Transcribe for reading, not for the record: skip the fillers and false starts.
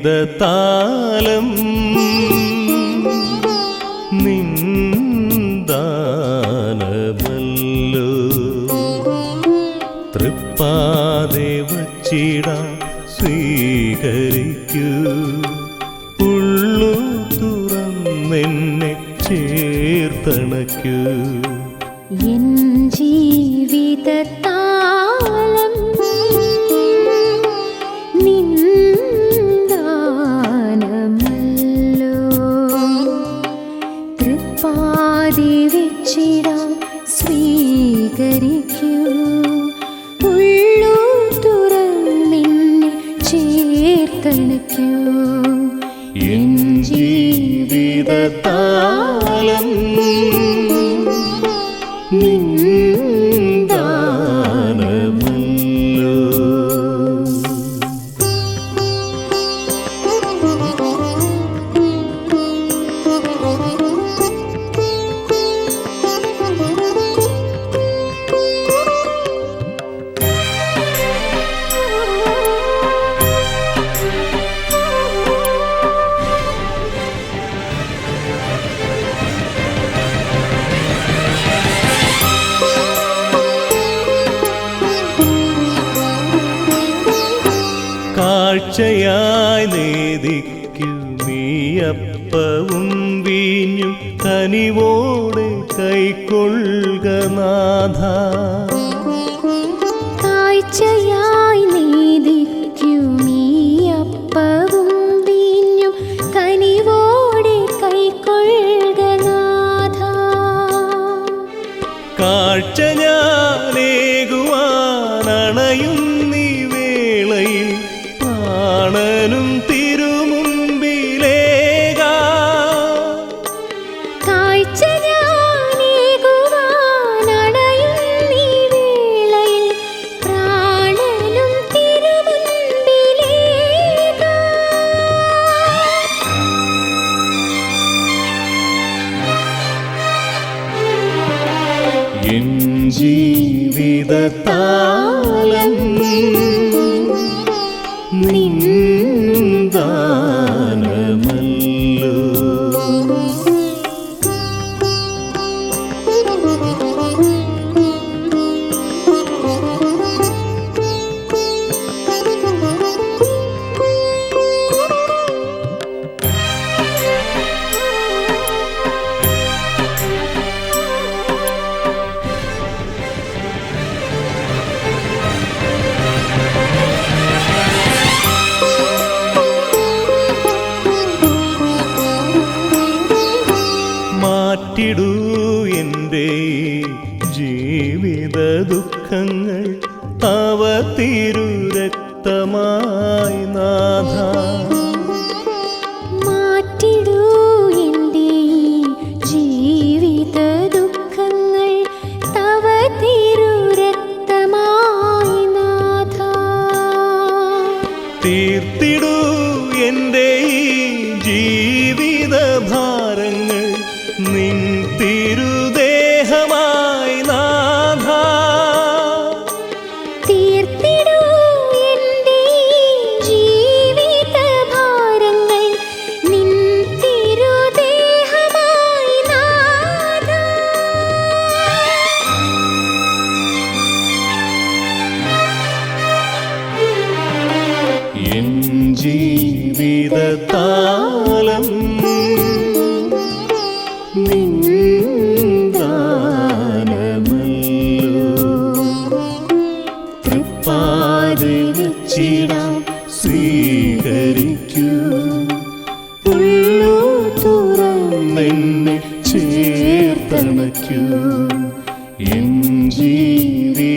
ജീവിതതാലം നിന്ദാനമല്ലോ തൃപ്പാതെ വച്ചിടാൻ സ്വീകരിക്കൂ ഉള്ളു തുറന്നെന്നെ ചേർത്തണയ്ക്കൂ എൻ ജീവിതതാലം നിന്ദാനമല്ലോ തൃപ്പാതെ വെച്ചിടാൻ സ്വീകരിക്കൂ ഉള്ളു തുറന്നെന്നെ ചേർത്തണയ്ക്കൂ എൻ ജീവിതതാലം നിന്ദാനമല്ലോ കാഴ്ചയായി നേദിക്കും നീയപ്പവും വീഞ്ഞും കനിവോടെ കൈക്കൊള്ളുക നാഥ കാഴ്ചയായി നേദിക്കും നീയപ്പവും വീഞ്ഞും കനിവോടെ കൈക്കൊള്ളുക നാഥ കാഴ്ച ഞാനേകുവാനണയും നീ വേളയിൽ പ്രാണനും തിരുമുമ്പിലേകാ കാഴ്ച ഞാനേകുവാനണയും നീ വേളയിൽ പ്രാണനും തിരുമുമ്പിലേകാ എൻ ജീവിതതാലം നിന്ദാനമല്ലോ മാറ്റിടൂ എൻ്റെ ജീവിത ദുഃഖങ്ങൾ അവ തിരുരക്തമായി നാഥ മാറ്റിടൂ എൻ്റെ ജീവിത ദുഃഖങ്ങൾ തവ തിരുരക്തമായി നാഥ തീർത്തിടൂ എൻ്റെ ജീവിത ഭാരങ്ങൾ നിൻ തിരുദേഹമായി നാഥ തീർത്തിടൂ എൻ്റെ ജീവിത ഭാരങ്ങൾ നിൻ തിരുദേഹമായി നാഥ എൻ ജീവിതതാലം നിന്ദാനമല്ലോ തൃപ്പാതെ വച്ചിടാൻ സ്വീകരിക്കൂ ഉള്ളു തുറന്നെന്നെ ചേർത്തണയ്ക്കൂ എൻ ജീവിതതാലം